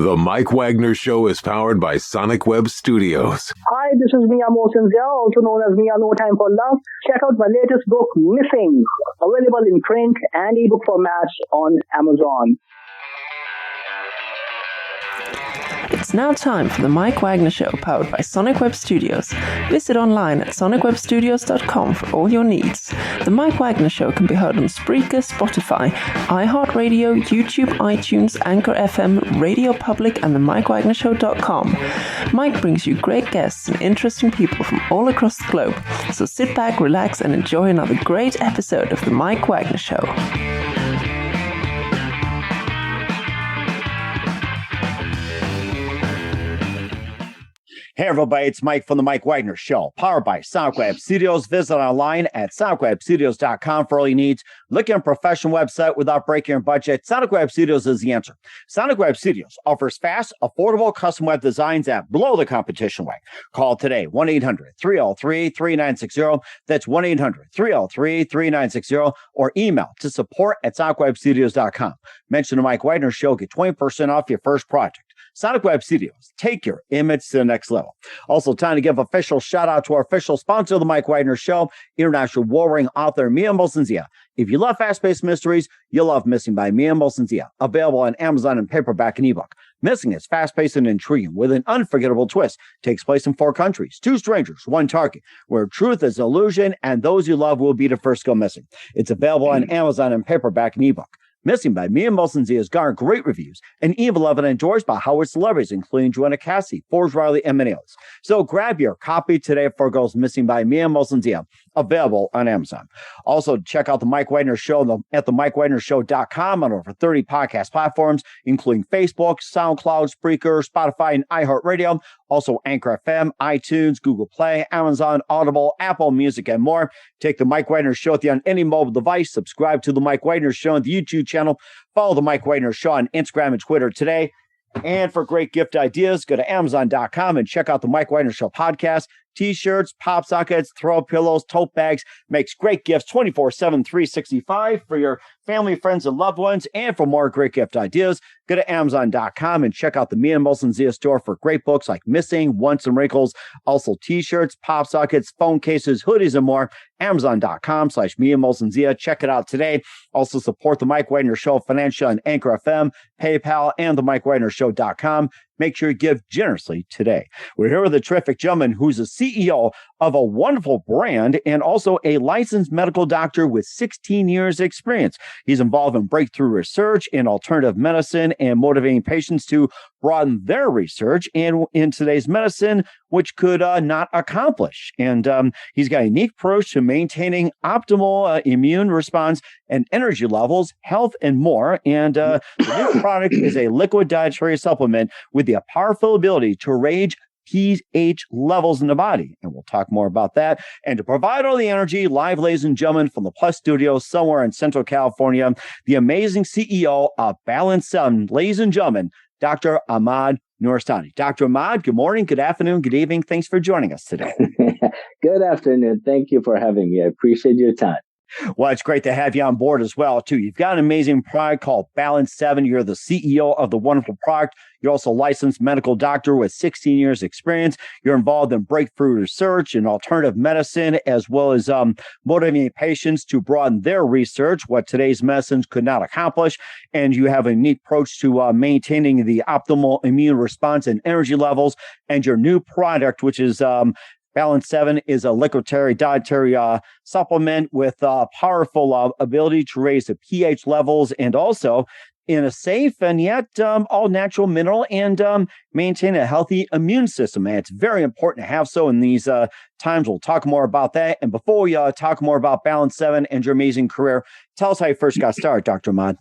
The Mike Wagner Show is powered by Sonic Web Studios. Hi, this is Mia Mosinzia, also known as Mia No Time for Love. Check out my latest book, Missing, available in print and ebook formats on Amazon. It's now time for the Mike Wagner Show, powered by Sonic Web Studios. Visit online at sonicwebstudios.com for all your needs. The Mike Wagner Show can be heard on Spreaker, Spotify, iHeartradio, YouTube, iTunes, Anchor FM, Radio Public, and themikewagnershow.com. Mike brings you great guests and interesting people from all across the globe. So sit back, relax, and enjoy another great episode of the Mike Wagner Show. Hey everybody, it's Mike from the Mike Wagner Show, powered by Sonic Web Studios. Visit online at sonicwebstudios.com for all your needs. Look at a professional website without breaking your budget. Sonic Web Studios is the answer. Sonic Web Studios offers fast, affordable custom web designs that blow the competition away. Call today, 1-800-303-3960. That's 1-800-303-3960, or email to support@sonicwebstudios.com. Mention the Mike Wagner Show, get 20% off your first project. Sonic Web Studios, take your image to the next level. Also, time to give official shout out to our official sponsor of the Mike Wagner Show, international warring author Mia Mosinzia. If you love fast-paced mysteries, you'll love Missing by Mia Mosinzia, available on Amazon in paperback and ebook. Missing is fast-paced and intriguing with an unforgettable twist. Takes place in 4 countries, 2 strangers, 1 target, where truth is illusion and those you love will be the first to go missing. It's available on Amazon in paperback and ebook. Missing by Mia Mosinzia has garnered great reviews and even loved and endorsed by Howard celebrities, including Joanna Cassie, Forbes Riley, and many others. So grab your copy today before it goes missing by Mia Mosinzia, available on Amazon. Also, check out the Mike Wagner Show at themikewagnershow.com on over 30 podcast platforms, including Facebook, SoundCloud, Spreaker, Spotify, and iHeartRadio. Also, Anchor FM, iTunes, Google Play, Amazon, Audible, Apple Music, and more. Take the Mike Wagner Show with you on any mobile device. Subscribe to the Mike Wagner Show on the YouTube channel. Follow the Mike Wagner Show on Instagram and Twitter today. And for great gift ideas, go to Amazon.com and check out the Mike Wagner Show podcast. T-shirts, pop sockets, throw pillows, tote bags, makes great gifts 24/7, 365 for your family, friends, and loved ones. And for more great gift ideas, go to Amazon.com and check out the Mia Mosinzia store for great books like Missing, Once and Wrinkles, also T-shirts, pop sockets, phone cases, hoodies, and more. Amazon.com/Mia Mosinzia. Check it out today. Also support the Mike Wagner Show financially on Anchor FM, PayPal, and the MikeWagnerShow.com. Make sure you give generously today. We're here with a terrific gentleman who's a CEO of a wonderful brand and also a licensed medical doctor with 16 years experience. He's involved in breakthrough research in alternative medicine and motivating patients to broaden their research and in today's medicine, which could not accomplish. And he's got a unique approach to maintaining optimal immune response and energy levels, health, and more. And the new product is a liquid dietary supplement with the powerful ability to raise pH levels in the body. And we'll talk more about that. And to provide all the energy, live, ladies and gentlemen, from the Plus Studio somewhere in Central California, the amazing CEO of Balance 7, ladies and gentlemen, Dr. Ahmad Nooristani. Dr. Ahmad, good morning, good afternoon, good evening. Thanks for joining us today. Good afternoon. Thank you for having me. I appreciate your time. Well, it's great to have you on board as well, too. You've got an amazing product called Balance 7. You're the CEO of the wonderful product. You're also a licensed medical doctor with 16 years experience. You're involved in breakthrough research in alternative medicine, as well as motivating patients to broaden their research, what today's medicines could not accomplish. And you have a neat approach to maintaining the optimal immune response and energy levels. And your new product, which is Balance 7, is a liquid dietary supplement with powerful ability to raise the pH levels and also in a safe and yet all natural mineral and maintain a healthy immune system. And it's very important to have so in these times. We'll talk more about that. And before we talk more about Balance 7 and your amazing career, tell us how you first got started, Dr. Ahmad.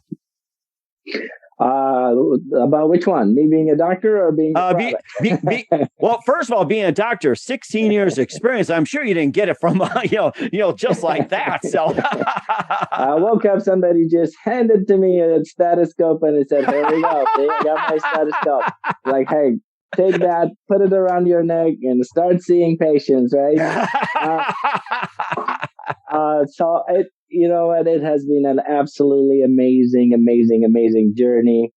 About which one? Me being a doctor or being a well, first of all, being a doctor, 16 years experience. I'm sure you didn't get it from just like that. So I woke up, somebody just handed to me a stethoscope and it said, "Here we go. I got my stethoscope." Like, hey, take that, put it around your neck, and start seeing patients, right? So it, you know what, it has been an absolutely amazing journey.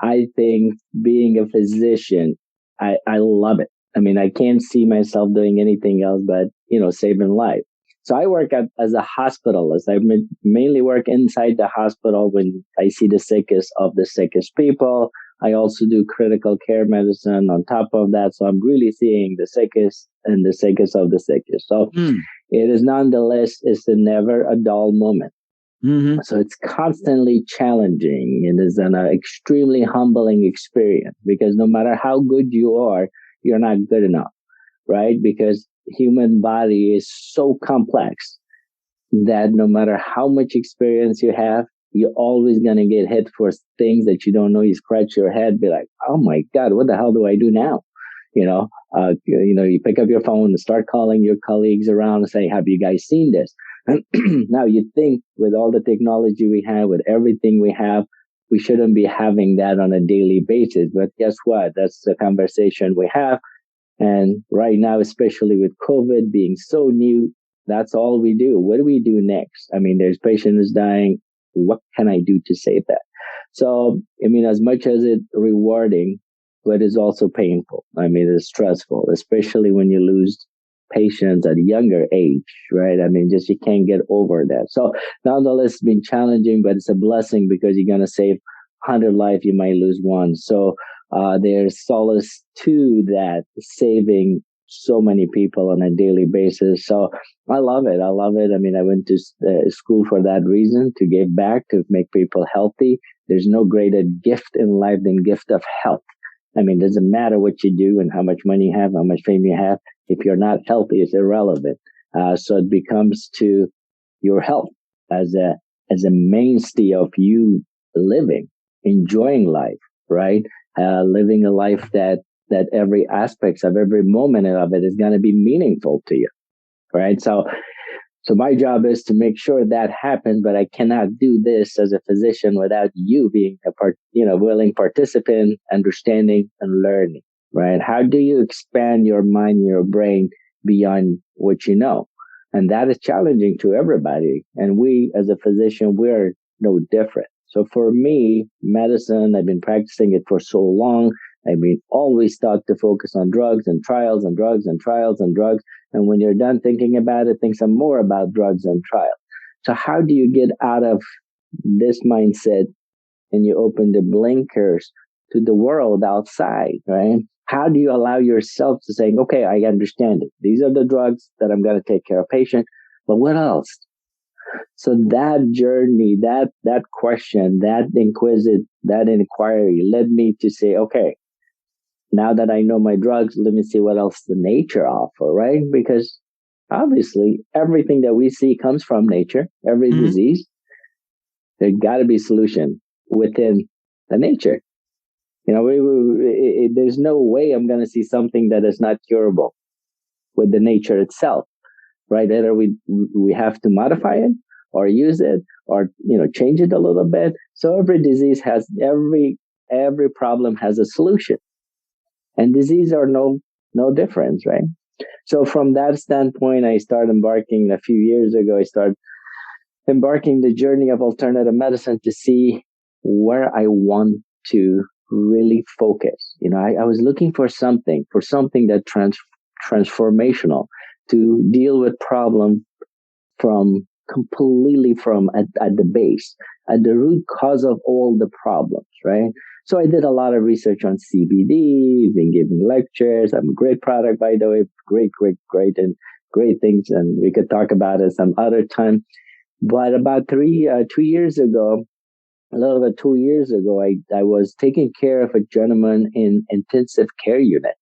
I think being a physician, I love it. I mean, I can't see myself doing anything else but, saving life. So I work as a hospitalist. I mainly work inside the hospital when I see the sickest of the sickest people. I also do critical care medicine on top of that. So I'm really seeing the sickest and the sickest of the sickest. So it is nonetheless, it's never a dull moment. Mm-hmm. So it's constantly challenging. It is an extremely humbling experience because no matter how good you are, you're not good enough, right? Because human body is so complex that no matter how much experience you have, you're always going to get hit for things that you don't know. You scratch your head, be like, oh my God, what the hell do I do now? You pick up your phone and start calling your colleagues around and say, have you guys seen this? Now you think with all the technology we have, with everything we have, we shouldn't be having that on a daily basis. But guess what? That's the conversation we have. And right now, especially with COVID being so new, that's all we do. What do we do next? I mean, there's patients dying. What can I do to save that? So, I mean, as much as it's rewarding, but it's also painful. I mean, it's stressful, especially when you lose patients at a younger age, right? I mean, just you can't get over that. So nonetheless, it's been challenging, but it's a blessing because you're going to save 100 lives, you might lose one. So there's solace to that, saving so many people on a daily basis. So I love it. I love it. I mean, I went to school for that reason, to give back, to make people healthy. There's no greater gift in life than gift of health. I mean, it doesn't matter what you do and how much money you have, how much fame you have. If you're not healthy, it's irrelevant. So it becomes to your health as a mainstay of you living, enjoying life, right? Living a life that every aspect of every moment of it is going to be meaningful to you, right? So my job is to make sure that happens, but I cannot do this as a physician without you being a willing participant, understanding and learning, right? How do you expand your mind, your brain beyond what you know? And that is challenging to everybody. And we, as a physician, we're no different. So for me, medicine, I've been practicing it for so long. I've been always taught to focus on drugs and trials and drugs and trials and drugs. And when you're done thinking about it, think some more about drugs and trials. So how do you get out of this mindset and you open the blinkers to the world outside, right? How do you allow yourself to say, okay, I understand it. These are the drugs that I'm going to take care of patient, but what else? So that journey, that question, that inquiry led me to say, okay, now that I know my drugs, let me see what else the nature offer, right? Because obviously everything that we see comes from nature, every disease. There's got to be a solution within the nature. There's no way I'm going to see something that is not curable with the nature itself, right? Either we have to modify it or use it or, change it a little bit. So every disease has, every problem has a solution. And disease are no difference, right? So from that standpoint, I started embarking a few years ago. I started embarking the journey of alternative medicine to see where I want to really focus. I was looking for something that transformational to deal with problem completely at the base, at the root cause of all the problems, right? So I did a lot of research on CBD, been giving lectures. I'm a great product, by the way, great, and great things. And we could talk about it some other time. But about 2 years ago, a little bit 2 years ago, I was taking care of a gentleman in intensive care unit.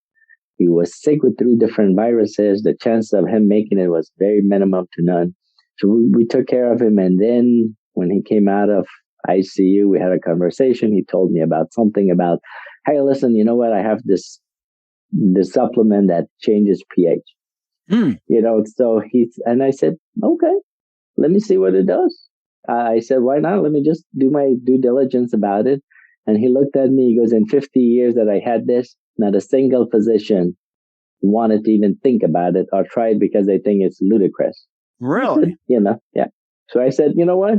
He was sick with 3 different viruses. The chance of him making it was very minimum to none. So we took care of him. And then when he came out of ICU, we had a conversation. He told me about something about, hey, listen, you know what? I have this supplement that changes pH. So and I said, okay, let me see what it does. I said, why not? Let me just do my due diligence about it. And he looked at me, he goes, in 50 years that I had this, not a single physician wanted to even think about it or try it because they think it's ludicrous. Really? Said, yeah. So I said, you know what?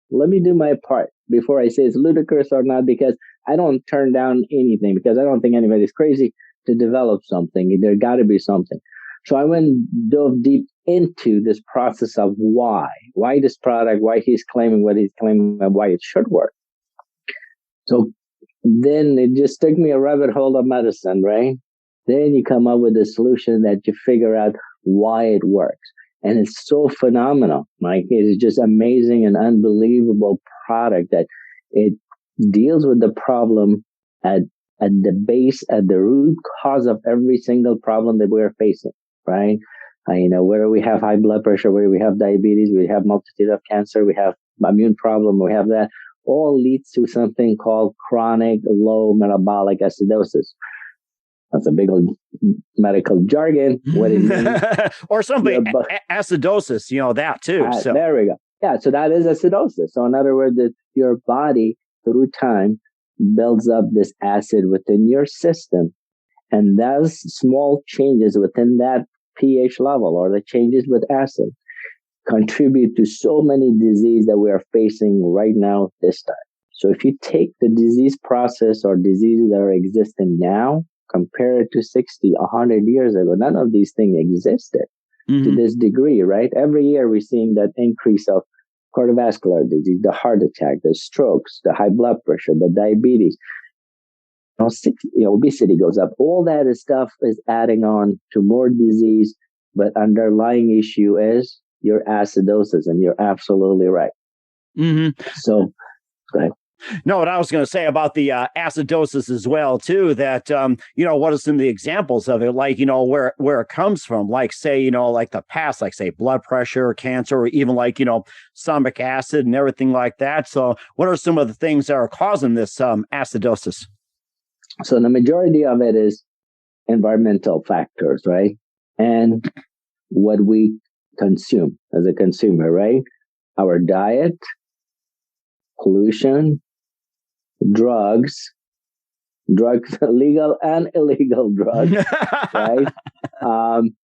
Let me do my part before I say it's ludicrous or not, because I don't turn down anything because I don't think anybody's crazy to develop something. There got to be something. So I dove deep into this process of why this product, why he's claiming what he's claiming, and why it should work. So then it just took me a rabbit hole of medicine, right? Then you come up with a solution that you figure out why it works. And it's so phenomenal, Mike. It is just amazing and unbelievable product that it deals with the problem at the base, at the root cause of every single problem that we're facing, right? Where we have high blood pressure, where we have diabetes, we have multitude of cancer, we have immune problem, we have that, all leads to something called chronic low metabolic acidosis. That's a big old medical jargon. What it means. Or something, acidosis, that too. So there we go. Yeah, so that is acidosis. So in other words, that your body through time builds up this acid within your system. And those small changes within that pH level or the changes with acid contribute to so many diseases that we are facing right now this time. So if you take the disease process or diseases that are existing now, compare it to 60, 100 years ago, none of these things existed to this degree, right? Every year we're seeing that increase of cardiovascular disease, the heart attack, the strokes, the high blood pressure, the diabetes. Obesity goes up. All that stuff is adding on to more disease, but underlying issue is your acidosis, and you're absolutely right. So, go ahead. No, what I was going to say about the acidosis as well, too, that, what are some of the examples of it? Like, where it comes from, like, say, like the past, like, say, blood pressure, cancer, or even like, stomach acid and everything like that. So what are some of the things that are causing this acidosis? So the majority of it is environmental factors, right? And what we consume as a consumer, right? Our diet, pollution, drugs, legal and illegal drugs, right?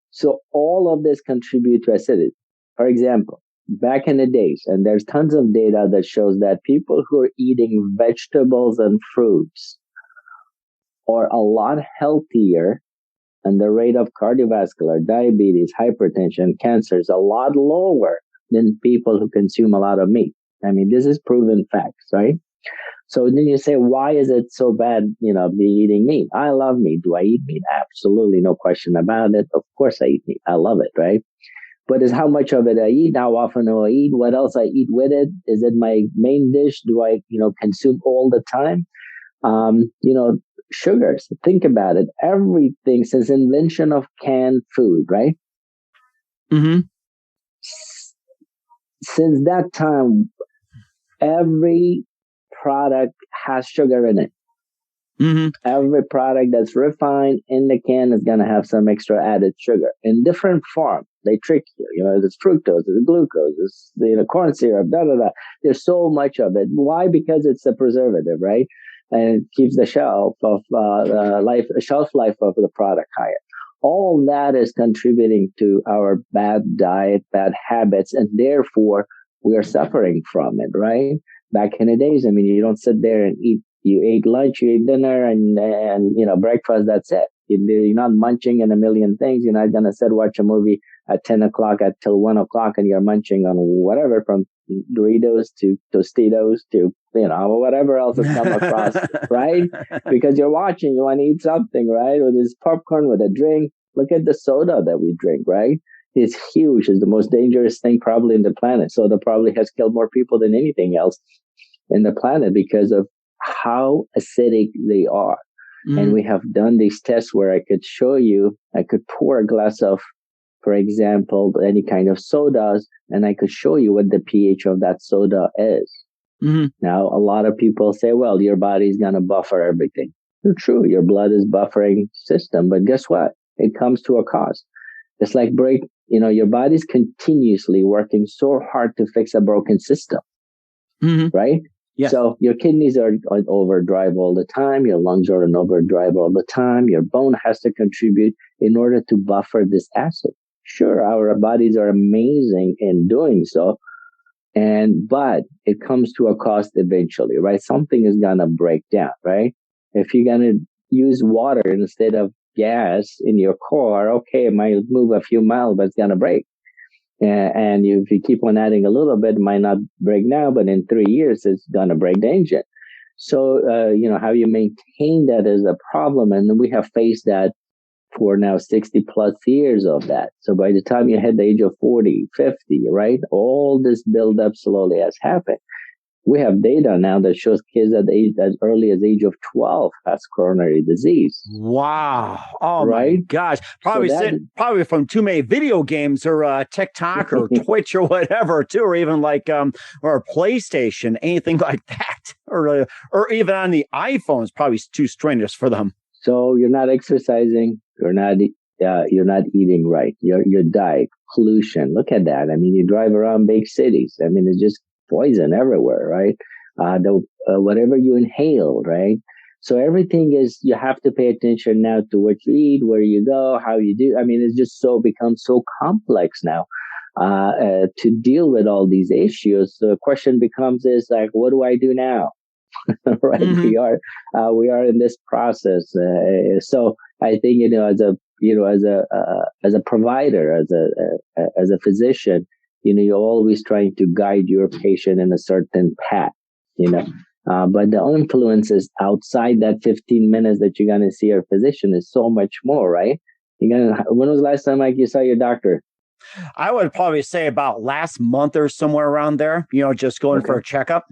So all of this contribute to acidity. For example, back in the days, and there's tons of data that shows that people who are eating vegetables and fruits are a lot healthier, and the rate of cardiovascular, diabetes, hypertension, cancer is a lot lower than people who consume a lot of meat. I mean, this is proven facts, right? So then you say, why is it so bad, be eating meat? I love meat. Do I eat meat? Absolutely, no question about it. Of course I eat meat. I love it, right? But it's how much of it I eat, how often do I eat, what else I eat with it? Is it my main dish? Do I, consume all the time? Sugars, think about it. Everything since invention of canned food, right? Since that time, every product has sugar in it. Every product that's refined in the can is going to have some extra added sugar in different form. They trick you. There's fructose, there's glucose, there's corn syrup, There's so much of it. Why? Because it's a preservative, right? And it keeps the shelf life of the product higher. All that is contributing to our bad diet, bad habits, and therefore we are suffering from it, right? Back in the days, you don't sit there and eat. You ate lunch, you ate dinner, and breakfast. That's it. You're not munching on a million things. You're not gonna watch a movie at 10 o'clock till 1 o'clock, and you're munching on whatever from Doritos to Tostitos to whatever else has come across, right? Because you're watching, you want to eat something, right? With this popcorn, with a drink. Look at the soda that we drink, right? It's huge. It's the most dangerous thing probably in the planet. Soda probably has killed more people than anything else in the planet because of how acidic they are. And we have done these tests where I could show you, I could pour a glass of, for example, any kind of sodas, and I could show you what the pH of that soda is. Now, a lot of people say, well, your body's going to buffer everything. True, your blood is buffering system, but guess what? It comes to a cost. It's like your body's continuously working so hard to fix a broken system, right? Yeah. So your kidneys are on overdrive all the time. Your lungs are on overdrive all the time. Your bone has to contribute in order to buffer this acid. Sure, our bodies are amazing in doing so, But it comes to a cost eventually, right? Something is going to break down, right? If you're going to use water instead of gas in your car, okay, it might move a few miles, but it's going to break. And if you keep on adding a little bit, it might not break now, but in 3 years, it's going to break the engine. So, how you maintain that is a problem. And we have faced that for now 60 plus years of that. So by the time you hit the age of 40, 50, right, all this buildup slowly has happened. We have data now that shows kids at as early as age of 12 has coronary disease. Wow. Oh, right? My gosh. Probably So probably from too many video games or TikTok or Twitch or whatever, too, or even like or PlayStation, anything like that. Or even on the iPhone is probably too strenuous for them. So you're not exercising, you're not eating right. Your diet, pollution. Look at that. I mean, you drive around big cities. I mean, it's just poison everywhere, right? Whatever you inhale, right? So everything is, you have to pay attention now to what you eat, where you go, how you do. I mean, it's just becomes so complex now to deal with all these issues. So the question becomes is like, what do I do now? Right? Mm-hmm. We are in this process. So I think, as a provider, as a physician, you're always trying to guide your patient in a certain path, but the influences outside that 15 minutes that you're going to see your physician is so much more, right? When was the last time you saw your doctor? I would probably say about last month or somewhere around there, just going for a checkup.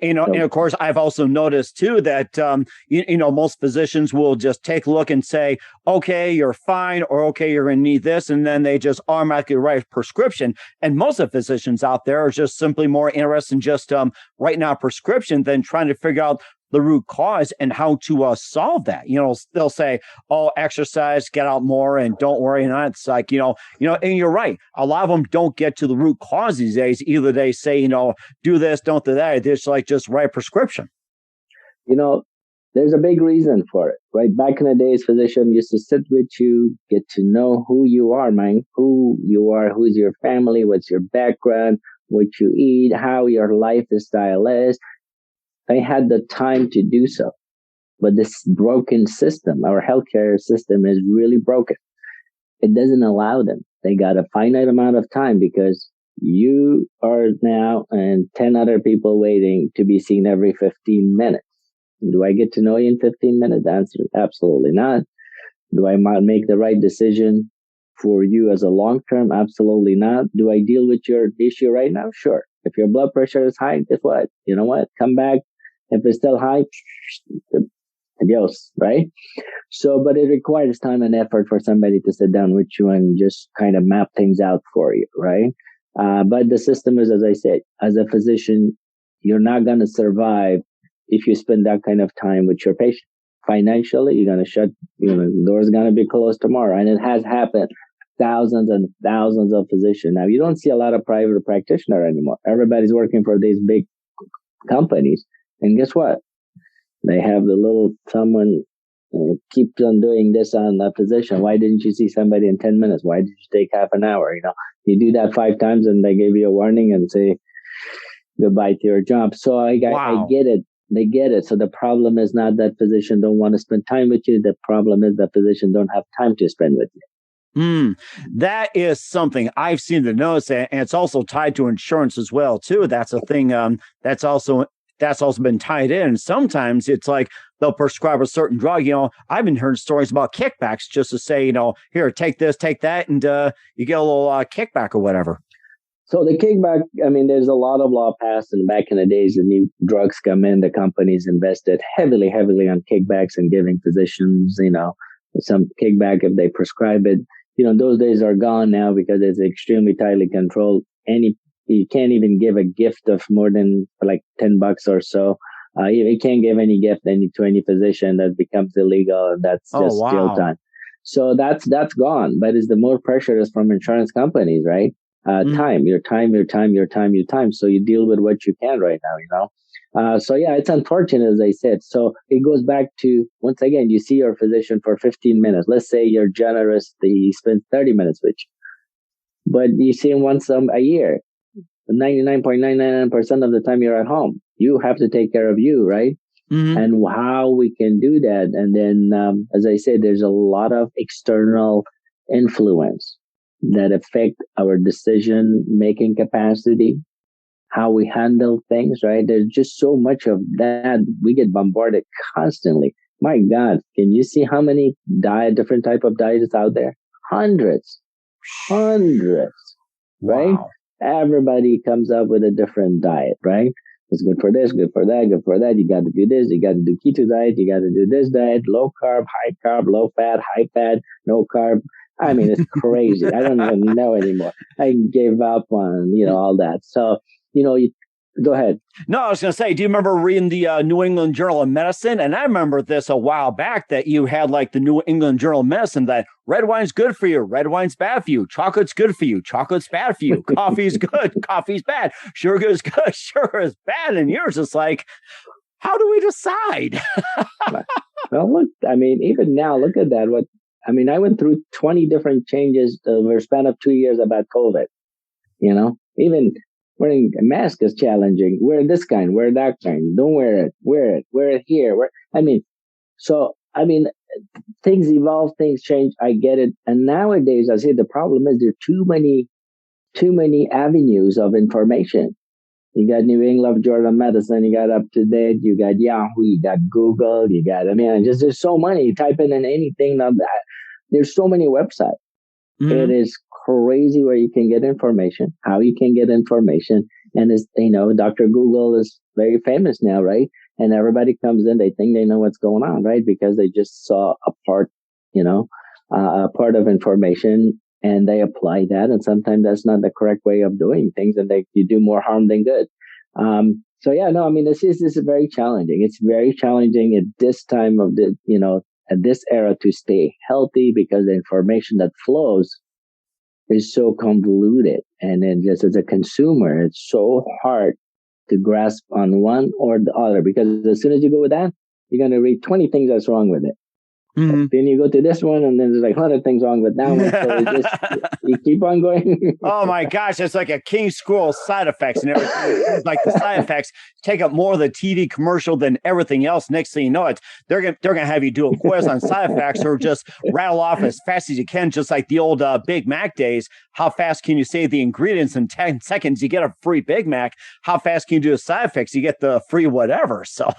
And of course, I've also noticed too that, most physicians will just take a look and say, okay, you're fine, or okay, you're going to need this. And then they just automatically write a prescription. And most of the physicians out there are just simply more interested in just writing out a prescription than trying to figure out the root cause and how to solve that. They'll say, oh, exercise, get out more, and don't worry. And it's like, and you're right. A lot of them don't get to the root cause these days. Either they say, do this, don't do that. They just write a prescription. There's a big reason for it, right? Back in the days, physician used to sit with you, get to know who you are, who you are, who's your family, what's your background, what you eat, how your lifestyle is. They had the time to do so. But this broken system, our healthcare system, is really broken. It doesn't allow them. They got a finite amount of time because you are now and 10 other people waiting to be seen every 15 minutes. Do I get to know you in 15 minutes? The answer is absolutely not. Do I make the right decision for you as a long term? Absolutely not. Do I deal with your issue right now? Sure. If your blood pressure is high, guess what? You know what? Come back. If it's still high, adios, right? So, but it requires time and effort for somebody to sit down with you and just kind of map things out for you, right? But the system is, as I said, as a physician, you're not going to survive if you spend that kind of time with your patient. Financially, you're going to shut, the door's going to be closed tomorrow. And it has happened. Thousands and thousands of physicians. Now, you don't see a lot of private practitioners anymore. Everybody's working for these big companies. And guess what? They have the little someone keeps on doing this on that physician. Why didn't you see somebody in 10 minutes? Why did you take half an hour? You do that 5 times and they give you a warning and say goodbye to your job. So I get it. They get it. So the problem is not that physicians don't want to spend time with you. The problem is that physicians don't have time to spend with you. That is something I've seen the notice, and it's also tied to insurance as well, too. That's a thing that's also been tied in. Sometimes it's like they'll prescribe a certain drug. I've been hearing stories about kickbacks just to say, here, take this, take that, and you get a little kickback or whatever. So the kickback, there's a lot of law passed, and back in the days, the new drugs come in, the companies invested heavily on kickbacks and giving physicians, some kickback if they prescribe it. Those days are gone now because it's extremely tightly controlled. You can't even give a gift of more than like $10 or so. You can't give any gift to any physician. That becomes illegal, and that's just jail time. So that's gone. But the more pressure is from insurance companies, right? Your time. So you deal with what you can right now, So yeah, it's unfortunate, as I said. So it goes back to, once again, you see your physician for 15 minutes. Let's say you're generous. He spends 30 minutes with you. But you see him once a year. But 99.99% of the time you're at home. You have to take care of you, right? Mm-hmm. And how we can do that. And then, as I said, there's a lot of external influence that affect our decision-making capacity, how we handle things, right? There's just so much of that. We get bombarded constantly. My God, can you see how many different type of diets out there? Hundreds, right? Wow. Everybody comes up with a different diet, right? It's good for this, good for that, good for that. You got to do this. You got to do keto diet. You got to do this diet, low carb, high carb, low fat, high fat, no carb. I mean, it's crazy. I don't even know anymore. I gave up on, all that. So, go ahead. No, I was going to say, do you remember reading the New England Journal of Medicine? And I remember this a while back that you had like the New England Journal of Medicine that red wine's good for you, red wine's bad for you, chocolate's good for you, chocolate's bad for you, coffee's good, coffee's bad, sugar is good, sugar is bad. And yours is like, how do we decide? Well, look, I mean, even now, look at that. I went through 20 different changes over a span of 2 years about COVID. Even wearing a mask is challenging. Wear this kind, wear that kind. Don't wear it here. Things evolve, things change. I get it. And nowadays, I say the problem is there are too many avenues of information. You got New England Journal of Medicine, you got Up to Date, you got Yahoo, you got Google, there's so many. You type in anything of that. There's so many websites. Mm-hmm. It is crazy where you can get information, how you can get information. And Dr. Google is very famous now, right? And everybody comes in, they think they know what's going on, right? Because they just saw a part of information and they apply that. And sometimes that's not the correct way of doing things. And you do more harm than good. This is very challenging. It's very challenging at this time of at this era to stay healthy because the information that flows is so convoluted. And then just as a consumer, it's so hard to grasp on one or the other because as soon as you go with that, you're going to read 20 things that's wrong with it. Mm-hmm. Then you go to this one and then there's like 100 things wrong with that one. So you keep on going. Oh my gosh. It's like a king scroll side effects and everything. It's like the side effects take up more of the TV commercial than everything else. Next thing you know, they're going to have you do a quiz on side effects or just rattle off as fast as you can, just like the old Big Mac days. How fast can you say the ingredients in 10 seconds? You get a free Big Mac. How fast can you do the side effects? You get the free whatever. So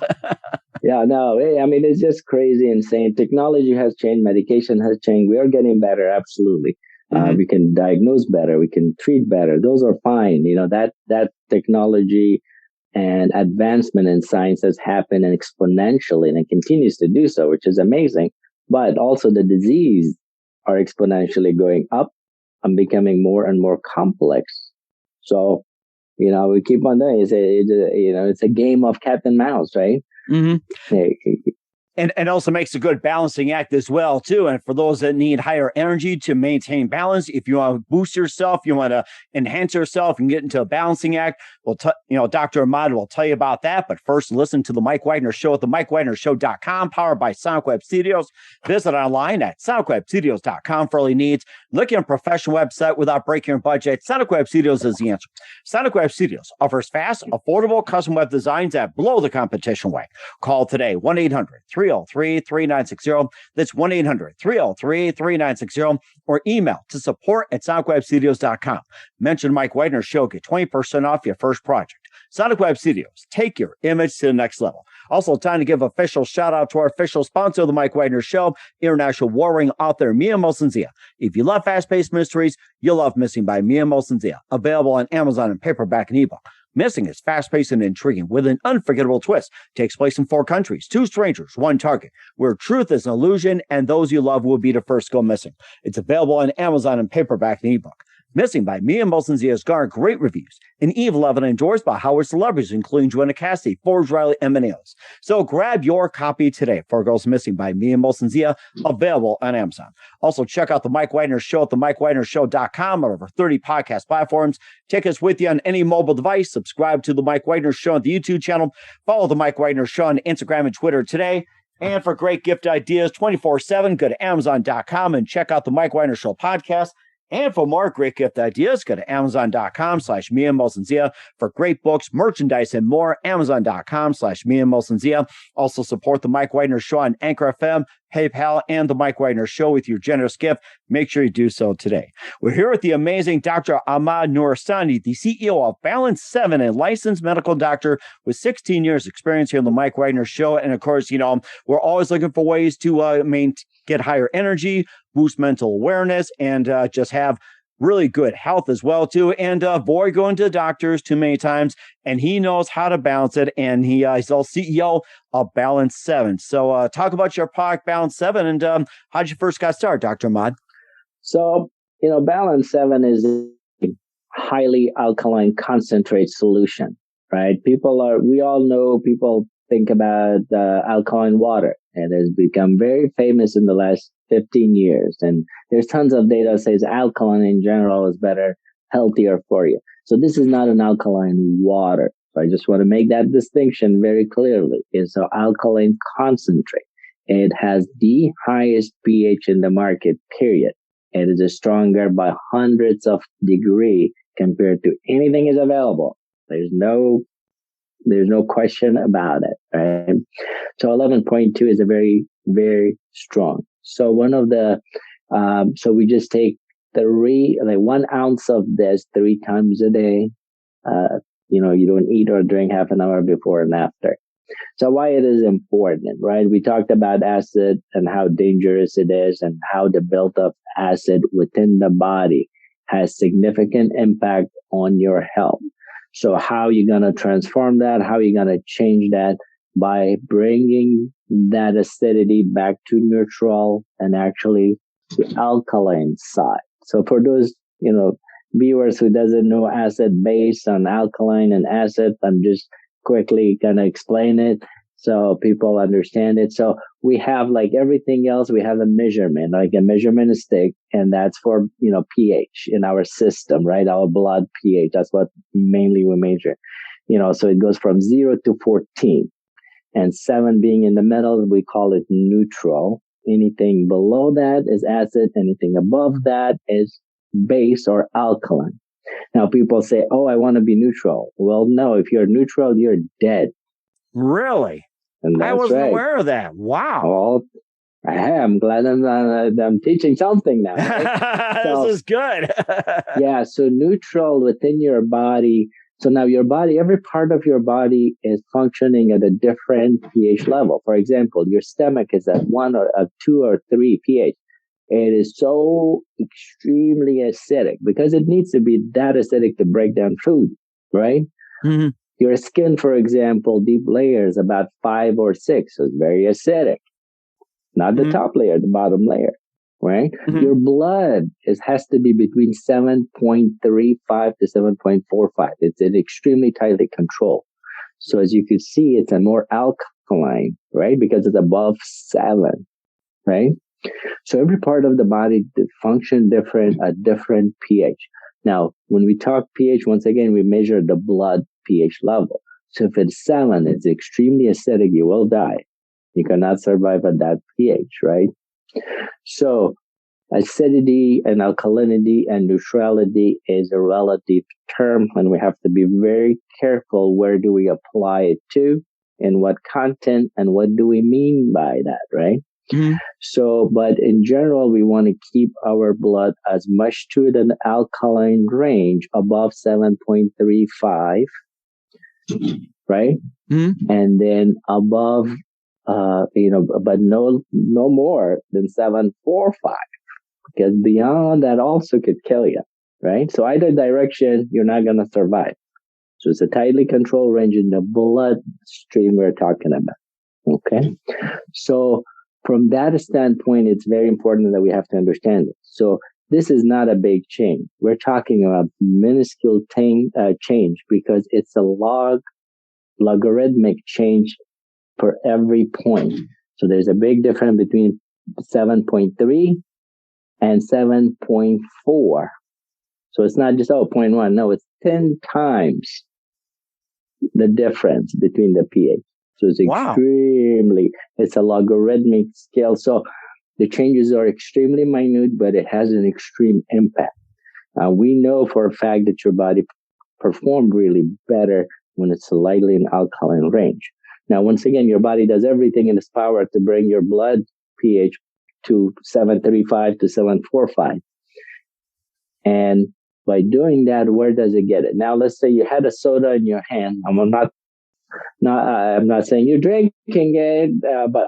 yeah, no, it's just crazy, insane. Technology has changed. Medication has changed. We are getting better. Absolutely. Mm-hmm. We can diagnose better. We can treat better. Those are fine. That technology and advancement in science has happened exponentially and it continues to do so, which is amazing. But also the disease are exponentially going up and becoming more and more complex. So, we keep on doing it. It's a game of cat and mouse, right? Mm-hmm. And also makes a good balancing act as well, too. And for those that need higher energy to maintain balance, if you want to boost yourself, you want to enhance yourself and get into a balancing act, Dr. Ahmad will tell you about that. But first, listen to The Mike Wagner Show at themikewagnershow.com, powered by Sonic Web Studios. Visit online at sonicwebstudios.com for all your needs. Looking at a professional website without breaking your budget, Sonic Web Studios is the answer. Sonic Web Studios offers fast, affordable custom web designs that blow the competition away. Call today, 1-800-303-3960. That's 1-800-303-3960. Or email to support@sonicwebstudios.com. Mention Mike Wagner Show. Get 20% off your first project. Sonic Web Studios. Take your image to the next level. Also, time to give official shout out to our official sponsor of the Mike Wagner Show, international warring author Mia Mosensia. If you love fast-paced mysteries, you'll love Missing by Mia Mosensia. Available on Amazon in paperback and ebook. Missing is fast-paced and intriguing with an unforgettable twist. Takes place in 4 countries, 2 strangers, 1 target, where truth is an illusion and those you love will be the first to go missing. It's available on Amazon in paperback and ebook. Missing by Mia Mosensia has garnered great reviews and even endorsed by Howard celebrities, including Joanna Cassidy, Forbes Riley, and many others. So grab your copy today for Girls Missing by Mia Mosensia, available on Amazon. Also, check out The Mike Wagner Show at themikewagnershow.com on over 30 podcast platforms. Take us with you on any mobile device. Subscribe to The Mike Wagner Show on the YouTube channel. Follow The Mike Wagner Show on Instagram and Twitter today. And for great gift ideas 24/7, go to Amazon.com and check out The Mike Wagner Show podcast. And for more great gift ideas, go to amazon.com/meandmolsenzia for great books, merchandise, and more. Amazon.com/meandmolsenzia. Also support the Mike Wagner Show on Anchor FM, PayPal, and the Mike Wagner Show with your generous gift. Make sure you do so today. We're here with the amazing Dr. Ahmad Nooristani, the CEO of Balance 7, a licensed medical doctor with 16 years experience here on the Mike Wagner Show. And of course, we're always looking for ways to get higher energy, boost mental awareness, and just have really good health as well, too. And avoid going to doctors too many times. And he knows how to balance it. And he's also CEO of Balance 7. So talk about your product, Balance 7, and how did you first got started, Dr. Ahmad? So, Balance 7 is a highly alkaline concentrate solution, right? We all know people think about alkaline water. It has become very famous in the last 15 years. And there's tons of data that says alkaline in general is better, healthier for you. So this is not an alkaline water. So I just want to make that distinction very clearly. It's an alkaline concentrate. It has the highest pH in the market, period. It is stronger by hundreds of degrees compared to anything is available. There's no question about it, right? So 11.2 is a very, very strong. So so we just take 1 ounce of this 3 times a day. You don't eat or drink half an hour before and after. So why it is important, right? We talked about acid and how dangerous it is and how the built-up acid within the body has significant impact on your health. So how are you going to transform that? How are you going to change that? By bringing that acidity back to neutral and actually the alkaline side. So for those, viewers who doesn't know acid base on alkaline and acid, I'm just quickly going to explain it so people understand it. So we have, like everything else, we have a measurement, like a measurement stick, and that's for, pH in our system, right? Our blood pH. That's what mainly we measure. So it goes from 0 to 14. And 7 being in the middle, we call it neutral. Anything below that is acid. Anything above that is base or alkaline. Now people say, oh, I want to be neutral. Well, no, if you're neutral, you're dead. Really? And I wasn't aware of that. Wow. Well, I'm glad I'm teaching something now. Right? This is good. Yeah. So neutral within your body. So now your body, every part of your body is functioning at a different pH level. For example, your stomach is at 1 or 2 or 3 pH. It is so extremely acidic because it needs to be that acidic to break down food, right? Mm-hmm. Your skin, for example, deep layer is about 5 or 6. So it's very acidic. Not the top layer, the bottom layer, right? Mm-hmm. Your blood has to be between 7.35 to 7.45. It's an extremely tightly controlled. So as you can see, it's a more alkaline, right? Because it's above 7, right? So every part of the body function different at different pH. Now, when we talk pH, once again, we measure the blood pH level. So if it's 7, it's extremely acidic, you will die. You cannot survive at that pH, right? So acidity and alkalinity and neutrality is a relative term, and we have to be very careful where do we apply it to, and what content, and what do we mean by that, right? Mm-hmm. So, but in general, we want to keep our blood as much to the alkaline range above 7.35, right? Mm-hmm. And then above, but no more than 7.45, because beyond that also could kill you, right? So either direction, you're not going to survive. So it's a tightly controlled range in the bloodstream we're talking about. Okay. So from that standpoint, it's very important that we have to understand it. So this is not a big change. We're talking about minuscule change because it's a logarithmic change for every point. So there's a big difference between 7.3 and 7.4. So it's not just, 0.1. No, it's 10 times the difference between the pH. So it's it's a logarithmic scale. So the changes are extremely minute, but it has an extreme impact. We know for a fact that your body performed really better when it's slightly in alkaline range. Now, once again, your body does everything in its power to bring your blood pH to 735 to 745. And by doing that, where does it get it? Now, let's say you had a soda in your hand. I'm not saying you're drinking it, but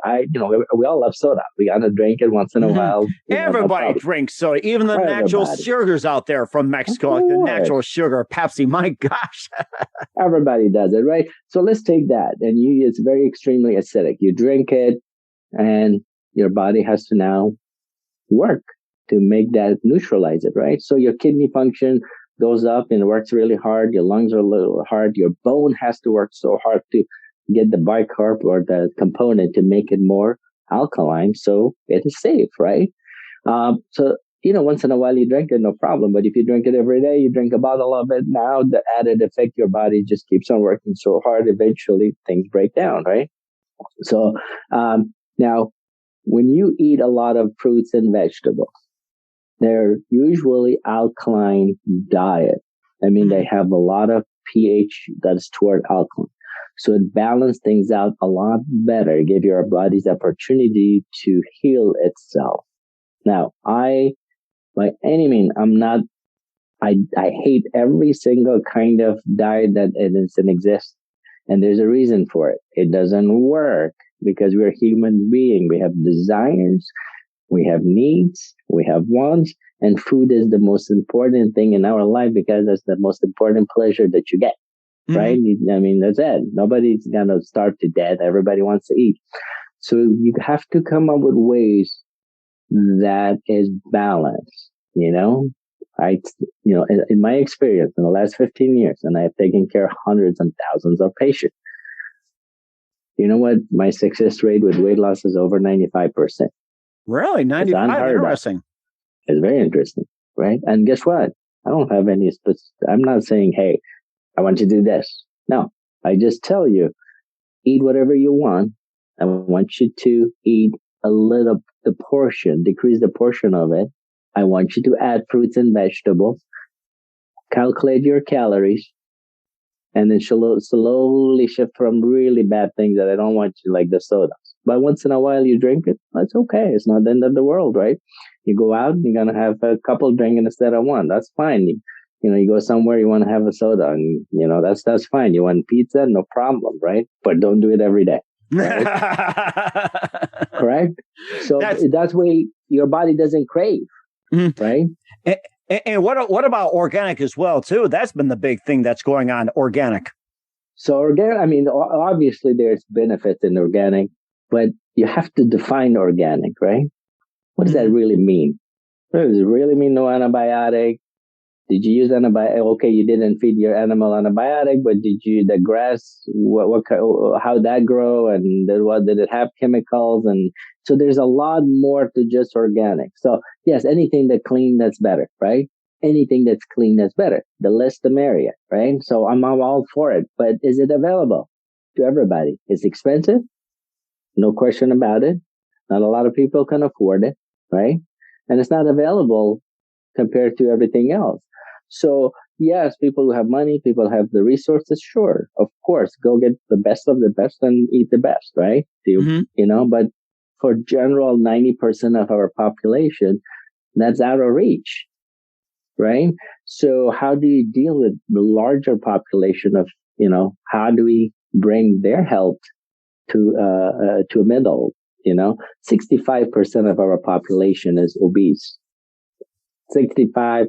we all love soda. We gotta drink it once in a while. Everybody drinks soda, even the natural sugars out there from Mexico, like the natural sugar, Pepsi. My gosh, everybody does it, right? So let's take that, and it's very extremely acidic. You drink it, and your body has to now work to make that neutralize it, right? So your kidney function goes up and works really hard. Your lungs are a little hard. Your bone has to work so hard to get the bicarb or the component to make it more alkaline, so it is safe, right? So once in a while you drink it, no problem. But if you drink it every day, you drink a bottle of it. Now the added effect, your body just keeps on working so hard. Eventually, things break down, right? So now, when you eat a lot of fruits and vegetables, they're usually alkaline diet. I mean, they have a lot of pH that's toward alkaline. So it balances things out a lot better, give your body's opportunity to heal itself. Now, by any means, I hate every single kind of diet that is in existence. And there's a reason for it. It doesn't work because we're human beings. We have desires. We have needs, we have wants, and food is the most important thing in our life because that's the most important pleasure that you get, right? I mean, that's it. Nobody's going to starve to death. Everybody wants to eat. So you have to come up with ways that is balanced, in my experience in the last 15 years, and I've taken care of hundreds and thousands of patients. You know what? My success rate with weight loss is over 95%. Really? 95? Interesting. It's very interesting, right? And guess what? I don't have any I'm not saying, hey, I want you to do this. No, I just tell you, eat whatever you want. I want you to eat the portion, decrease the portion of it. I want you to add fruits and vegetables, calculate your calories, and then slowly shift from really bad things that I don't want you, like the sodas. But once in a while you drink it, that's okay. It's not the end of the world, right? You go out, you're going to have a couple drinking instead of one. That's fine. You go somewhere, you want to have a soda, and, that's fine. You want pizza, no problem, right? But don't do it every day. Right? Correct? So that's why your body doesn't crave, right? And what about organic as well, too? That's been the big thing that's going on, organic. So organic, I mean, obviously there's benefits in organic, but you have to define organic, right? What does that really mean? Does it really mean no antibiotic? Did you use antibiotic? Okay, you didn't feed your animal antibiotic, but the grass, how that grow, and did it have chemicals? And so there's a lot more to just organic. So yes, anything that's clean, that's better, right? Anything that's clean, that's better. The less, the merrier, right? So I'm all for it, but is it available to everybody? It's expensive, no question about it. Not a lot of people can afford it, right? And it's not available compared to everything else. So yes, people who have money, people have the resources, sure, of course, go get the best of the best and eat the best, right? But for general 90% of our population, that's out of reach, right? So how do you deal with the larger population of, how do we bring their health to a middle? 65% of our population is obese. 65%.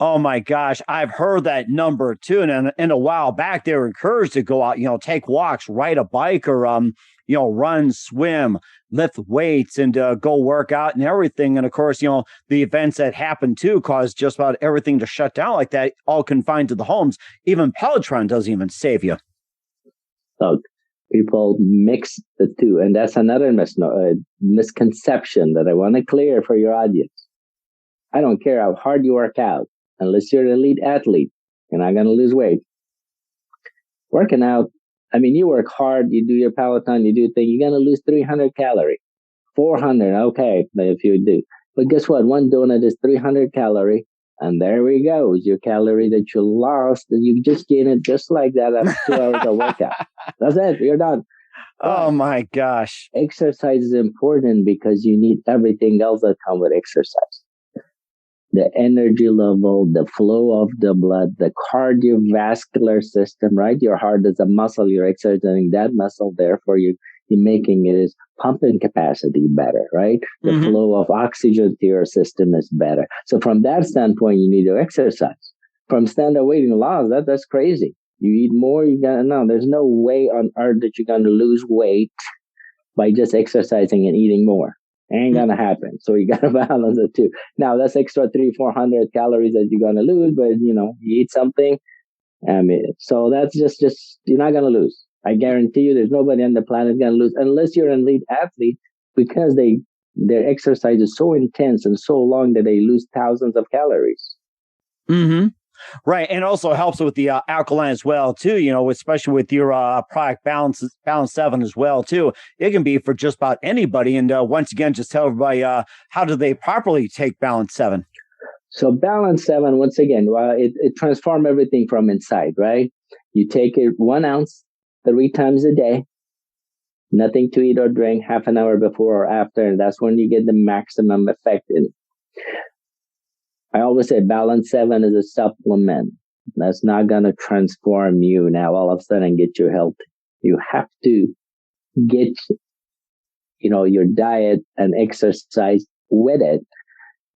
Oh my gosh, I've heard that number too. And a while back, they were encouraged to go out, take walks, ride a bike, or run, swim, lift weights, and go work out and everything. And of course, the events that happened too caused just about everything to shut down like that, all confined to the homes. Even Peloton doesn't even save you. Look, people mix the two, and that's another misconception that I want to clear for your audience. I don't care how hard you work out, unless you're an elite athlete, you're not going to lose weight. Working out, I mean, you work hard, you do your Peloton, you do things, you're going to lose 300 calories, 400, okay, if you do. But guess what? One donut is 300 calorie. And there we go. Your calorie that you lost, and you just gain it just like that after 2 hours of workout. That's it. You're done. Oh my gosh. Exercise is important because you need everything else that comes with exercise. The energy level, the flow of the blood, the cardiovascular system, right? Your heart is a muscle. You're exercising that muscle. Therefore, you're making its pumping capacity better, right? The flow of oxygen to your system is better. So from that standpoint, you need to exercise. From standard weight loss, that's crazy. You eat more, there's no way on earth that you're going to lose weight by just exercising and eating more. Ain't gonna happen. So you gotta balance it too. Now that's extra 300-400 calories that you're gonna lose, but you eat something. So that's just you're not gonna lose. I guarantee you, there's nobody on the planet gonna lose unless you're an elite athlete, because their exercise is so intense and so long that they lose thousands of calories. Right. And also helps with the alkaline as well, too, especially with your product Balance 7 as well, too. It can be for just about anybody. And once again, just tell everybody, how do they properly take Balance 7? So Balance 7, once again, it transforms everything from inside, right? You take it 1 ounce 3 times a day, nothing to eat or drink half an hour before or after. And that's when you get the maximum effect in it. I always say Balance 7 is a supplement. That's not going to transform you now all of a sudden get you healthy. You have to get, your diet and exercise with it.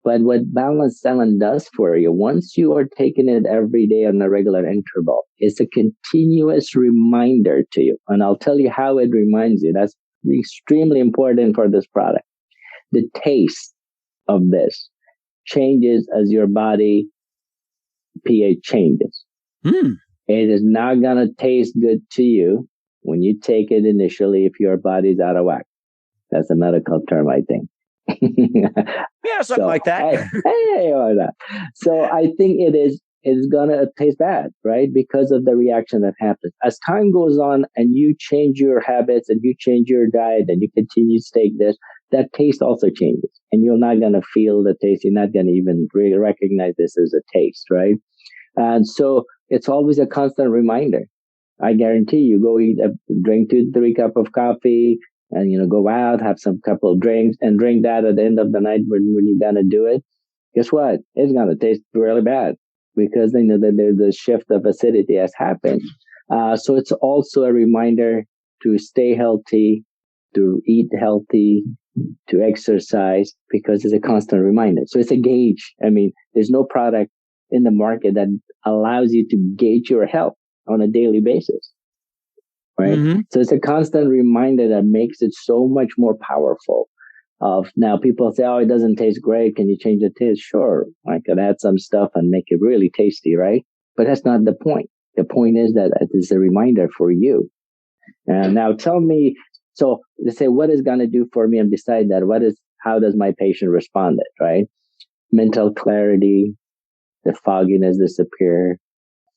But what Balance 7 does for you, once you are taking it every day on a regular interval, it's a continuous reminder to you. And I'll tell you how it reminds you. That's extremely important for this product. The taste of this changes as your body pH changes. It is not going to taste good to you when you take it initially if your body's out of whack. That's a medical term, I think. Yeah, something like that. So I think it's going to taste bad, right? Because of the reaction that happens. As time goes on and you change your habits and you change your diet and you continue to take this, that taste also changes. And you're not going to feel the taste. You're not going to even really recognize this as a taste, right? And so it's always a constant reminder. I guarantee you go drink 2-3 cups of coffee and, go out, have some couple of drinks and drink that at the end of the night when you're going to do it. Guess what? It's going to taste really bad because they know that there's a shift of acidity has happened. So it's also a reminder to stay healthy, to eat healthy, to exercise, because it's a constant reminder. So it's a gauge. There's no product in the market that allows you to gauge your health on a daily basis, right? So it's a constant reminder that makes it so much more powerful. Now people say, it doesn't taste great. Can you change the taste? Sure. I could add some stuff and make it really tasty, right? But that's not the point. The point is that it is a reminder for you. And now tell me, so they say, what is going to do for me? And beside that, how does my patient respond it, right? Mental clarity, the fogginess disappear,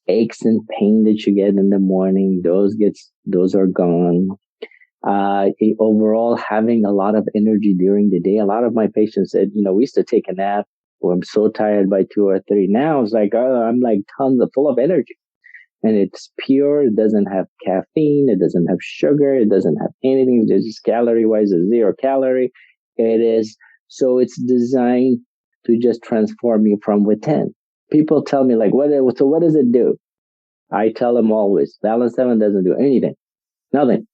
aches and pain that you get in the morning, those are gone. Overall, having a lot of energy during the day. A lot of my patients said, we used to take a nap. Oh, I'm so tired by 2 or 3. Now it's like, I'm like full of energy. And it's pure. It doesn't have caffeine. It doesn't have sugar. It doesn't have anything. It's just calorie-wise, it's 0 calorie. So it's designed to just transform you from within. People tell me what does it do? I tell them always, Balance 7 doesn't do anything. Nothing.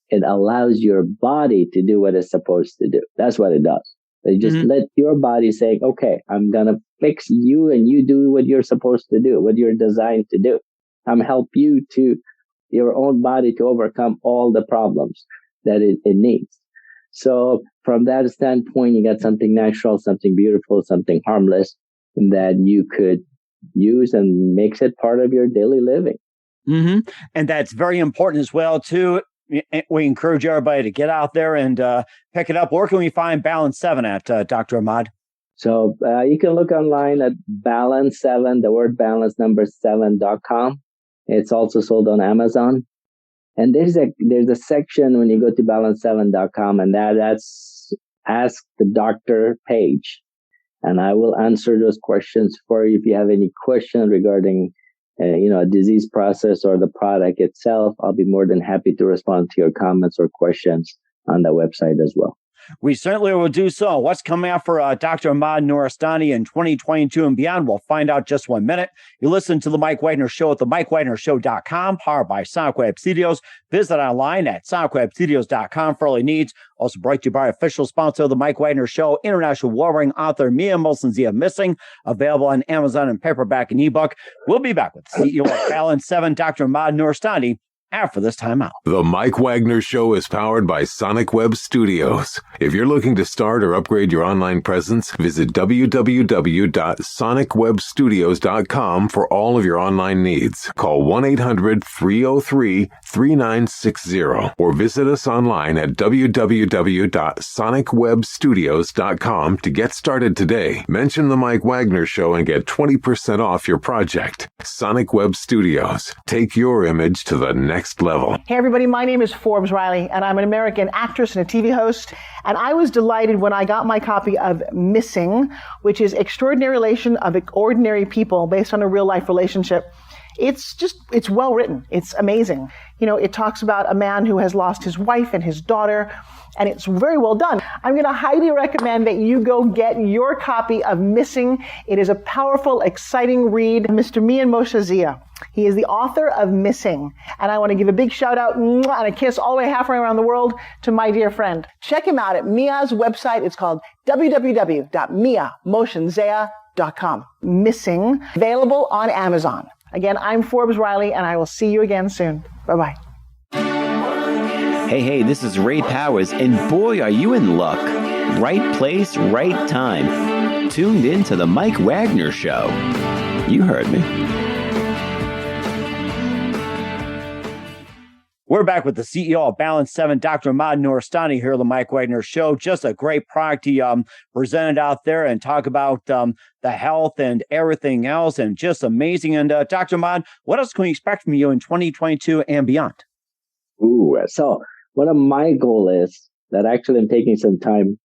It allows your body to do what it's supposed to do. That's what it does. They just let your body say, okay, I'm going to fix you and you do what you're supposed to do, what you're designed to do. I'm help you to your own body to overcome all the problems that it needs. So from that standpoint, you got something natural, something beautiful, something harmless that you could use and makes it part of your daily living. And that's very important as well, too. We encourage everybody to get out there and pick it up. Where can we find Balance 7 at, Dr. Ahmad? So you can look online at Balance 7, the word balance number 7.com. It's also sold on Amazon. And there's a section when you go to balance7.com, and that's Ask the Doctor page. and I will answer those questions for you. If you have any question regarding a disease process or the product itself, I'll be more than happy to respond to your comments or questions on the website as well. We certainly will do so. What's coming out for Dr. Ahmad Nooristani in 2022 and beyond? We'll find out just 1 minute. You listen to The Mike Wagner Show at themikewagnershow.com, powered by Sonic Web Studios. Visit online at sonicwebstudios.com for all your needs. Also brought to you by official sponsor of The Mike Wagner Show, international warring author Mia Molson-Zia Missing, available on Amazon in paperback and ebook. We'll be back with CEO of Balance 7, Dr. Ahmad Nooristani, after this time out. The Mike Wagner Show is powered by Sonic Web Studios. If you're looking to start or upgrade your online presence, visit www.sonicwebstudios.com for all of your online needs. Call 1-800-303-3960 or visit us online at www.sonicwebstudios.com to get started today. Mention The Mike Wagner Show and get 20% off your project. Sonic Web Studios. Take your image to the next level. Hey everybody, my name is Forbes Riley and I'm an American actress and a TV host, and I was delighted when I got my copy of Missing, which is Extraordinary Relation of Ordinary People based on a real life relationship. It's well written. It's amazing. It talks about a man who has lost his wife and his daughter, and it's very well done. I'm going to highly recommend that you go get your copy of Missing. It is a powerful, exciting read. Mr. Mian Molson-Zia. He is the author of Missing. And I want to give a big shout out and a kiss all the way halfway around the world to my dear friend. Check him out at Mia's website. It's called www.miamotionzea.com. Missing, available on Amazon. Again, I'm Forbes Riley, and I will see you again soon. Bye-bye. Hey, this is Ray Powers, and boy, are you in luck. Right place, right time. Tuned in to The Mike Wagner Show. You heard me. We're back with the CEO of Balance 7, Dr. Ahmad Nooristani, here on The Mike Wagner Show. Just a great product he presented out there, and talk about the health and everything else, and just amazing. And Dr. Ahmad, what else can we expect from you in 2022 and beyond? So one of my goals is that actually I'm taking some time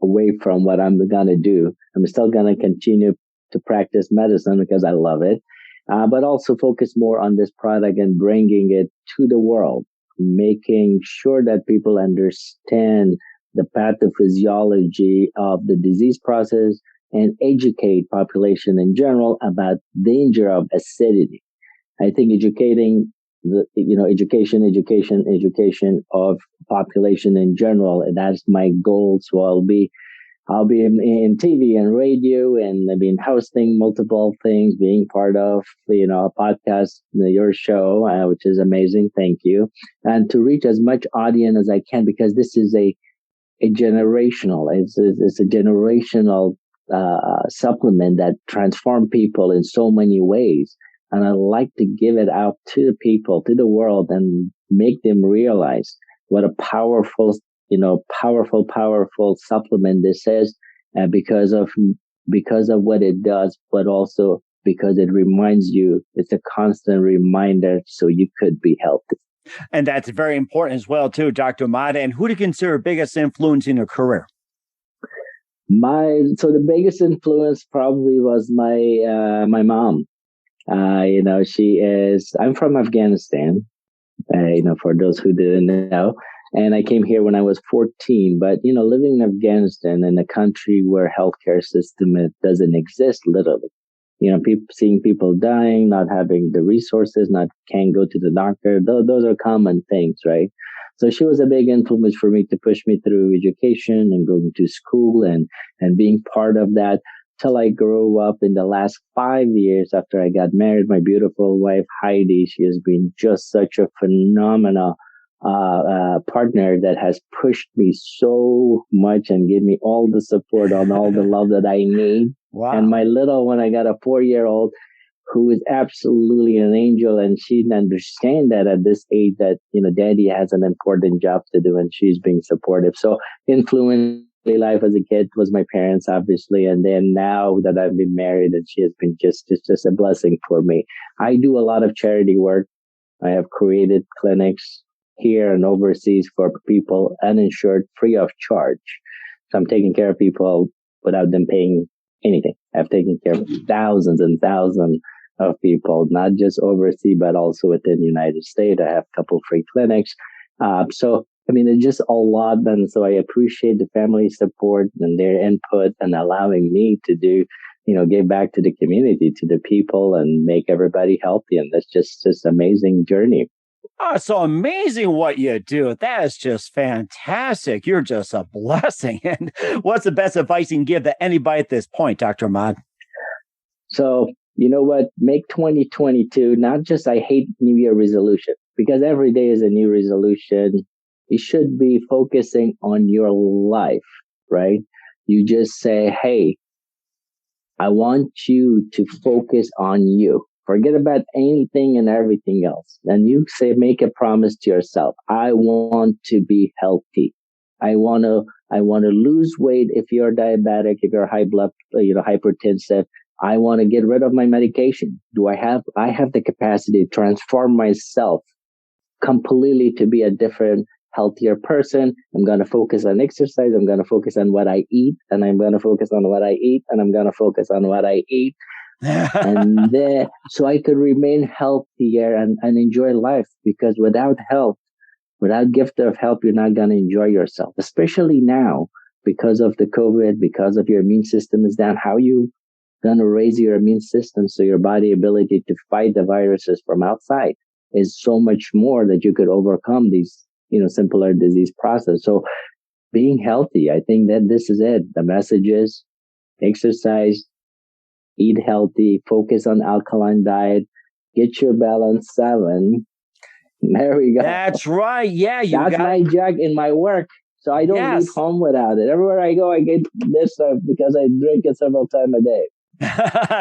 away from what I'm going to do. I'm still going to continue to practice medicine because I love it. But also focus more on this product and bringing it to the world, making sure that people understand the pathophysiology of the disease process and educate population in general about danger of acidity. I think education of population in general, and that's my goal. So I'll be in TV and radio, and I've been hosting multiple things, being part of, a podcast, your show, which is amazing. Thank you. And to reach as much audience as I can, because this is a generational, it's a generational, supplement that transform people in so many ways. And I like to give it out to the people, to the world, and make them realize what a powerful supplement this is, because of what it does, but also because it reminds you, it's a constant reminder so you could be healthy. And that's very important as well, too, Dr. Ahmad. And who do you consider biggest influence in your career? So the biggest influence probably was my mom. I'm from Afghanistan, for those who didn't know. And I came here when I was 14, but, living in Afghanistan, in a country where healthcare system doesn't exist, literally, seeing people dying, not having the resources, can't go to the doctor. Those are common things, right? So she was a big influence for me to push me through education and going to school and being part of that till I grew up. In the last 5 years after I got married, my beautiful wife, Heidi, she has been just such a phenomenal partner that has pushed me so much and give me all the support and all the love that I need. Wow. And my little one, I got a 4-year-old who is absolutely an angel, and she understands that at this age that, daddy has an important job to do, and she's being supportive. So influence life as a kid was my parents, obviously. And then now that I've been married, and she has been just a blessing for me. I do a lot of charity work. I have created clinics here and overseas for people uninsured, free of charge. So I'm taking care of people without them paying anything. I've taken care of thousands and thousands of people, not just overseas, but also within the United States. I have a couple free clinics. So, I mean, it's just a lot. And so I appreciate the family support and their input and allowing me to do, give back to the community, to the people, and make everybody healthy. And that's just this amazing journey. Oh, so amazing what you do. That is just fantastic. You're just a blessing. And what's the best advice you can give to anybody at this point, Dr. Ahmad? So, you know what? Make 2022 not just I hate New Year resolution, because every day is a new resolution. You should be focusing on your life, right? You just say, hey, I want you to focus on you. Forget about anything and everything else. And you say, make a promise to yourself. I want to be healthy. I want to lose weight. If you're diabetic, if you're high blood, hypertensive, I want to get rid of my medication. I have the capacity to transform myself completely to be a different, healthier person. I'm going to focus on exercise. I'm going to focus on what I eat, and I'm going to focus on what I eat, and I'm going to focus on what I eat. And then, so I could remain healthier and enjoy life, because without health, without gift of help, you're not going to enjoy yourself, especially now because of the COVID, because of your immune system is down. How you going to raise your immune system so your body ability to fight the viruses from outside is so much more that you could overcome these, simpler disease process. So being healthy, I think that this is it. The message is exercise, eat healthy, focus on alkaline diet, get your balance 7. There we go. That's right. Yeah, that's my jug in my work. So I don't leave home without it. Everywhere I go, I get this stuff because I drink it several times a day.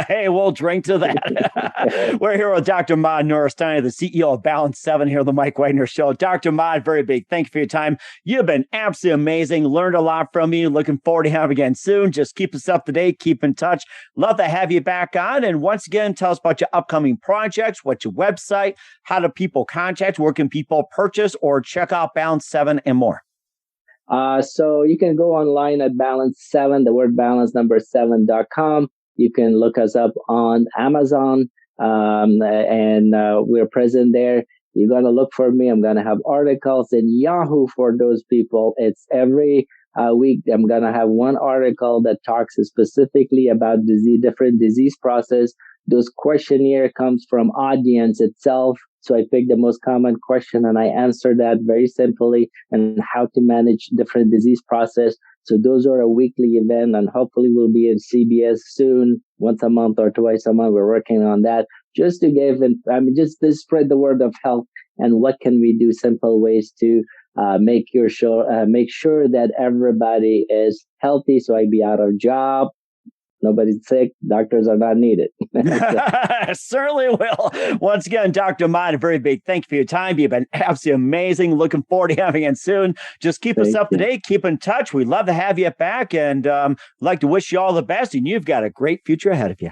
Hey, we'll drink to that. We're here with Dr. Ahmad Nooristani, the CEO of Balance 7 here on the Mike Wagner Show. Dr. Ahmad, very big thank you for your time. You've been absolutely amazing. Learned a lot from you. Looking forward to having you again soon. Just keep us up to date. Keep in touch. Love to have you back on. And once again, tell us about your upcoming projects, what's your website, how do people contact, where can people purchase or check out Balance 7 and more. So you can go online at Balance 7, the word balance number 7.com. You can look us up on Amazon, and we're present there. You're going to look for me. I'm going to have articles in Yahoo for those people. It's every week. I'm going to have one article that talks specifically about different disease process. Those questionnaire comes from audience itself. So I pick the most common question and I answer that very simply, and how to manage different disease process. So those are a weekly event, and hopefully we'll be in CBS soon, once a month or twice a month. We're working on that just to just to spread the word of health and what can we do, simple ways to make sure that everybody is healthy. So I be out of job. Nobody's sick. Doctors are not needed. Certainly will. Once again, Dr. Ahmad, a very big thank you for your time. You've been absolutely amazing. Looking forward to having you soon. Just keep us up to date. Keep in touch. We'd love to have you back, and like to wish you all the best. And you've got a great future ahead of you.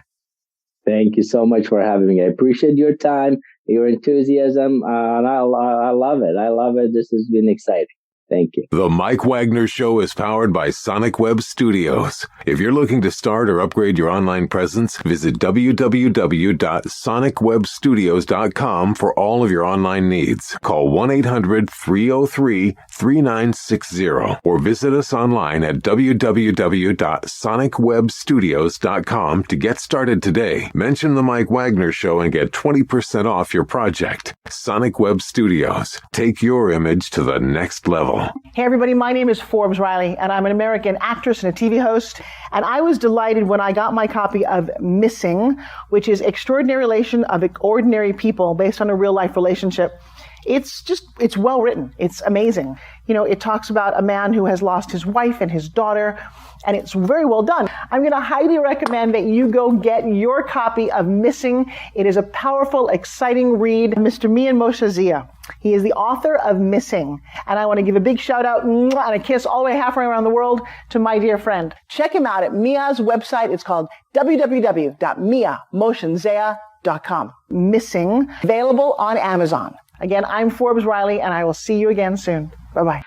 Thank you so much for having me. I appreciate your time, your enthusiasm, and I love it. I love it. This has been exciting. Thank you. The Mike Wagner Show is powered by Sonic Web Studios. If you're looking to start or upgrade your online presence, visit www.sonicwebstudios.com for all of your online needs. Call 1-800-303-3960 or visit us online at www.sonicwebstudios.com to get started today. Mention the Mike Wagner Show and get 20% off your project. Sonic Web Studios. Take your image to the next level. Hey everybody, my name is Forbes Riley, and I'm an American actress and a TV host. And I was delighted when I got my copy of Missing, which is Extraordinary Relation of Ordinary People based on a real life relationship. It's well written. It's amazing. It talks about a man who has lost his wife and his daughter, and it's very well done. I'm going to highly recommend that you go get your copy of Missing. It is a powerful, exciting read. Mr. Mian Moshe Zia. He is the author of Missing. And I want to give a big shout out and a kiss all the way halfway around the world to my dear friend. Check him out at Mia's website. It's called www.miamosenzea.com. Missing, available on Amazon. Again, I'm Forbes Riley, and I will see you again soon. Bye-bye.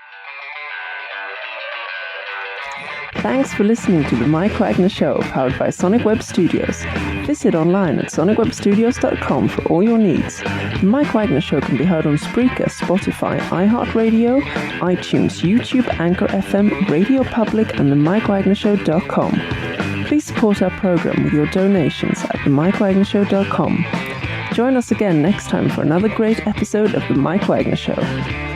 Thanks for listening to The Mike Wagner Show, powered by Sonic Web Studios. Visit online at sonicwebstudios.com for all your needs. The Mike Wagner Show can be heard on Spreaker, Spotify, iHeartRadio, iTunes, YouTube, Anchor FM, Radio Public, and themikewagnershow.com. Please support our program with your donations at themikewagnershow.com. Join us again next time for another great episode of The Mike Wagner Show.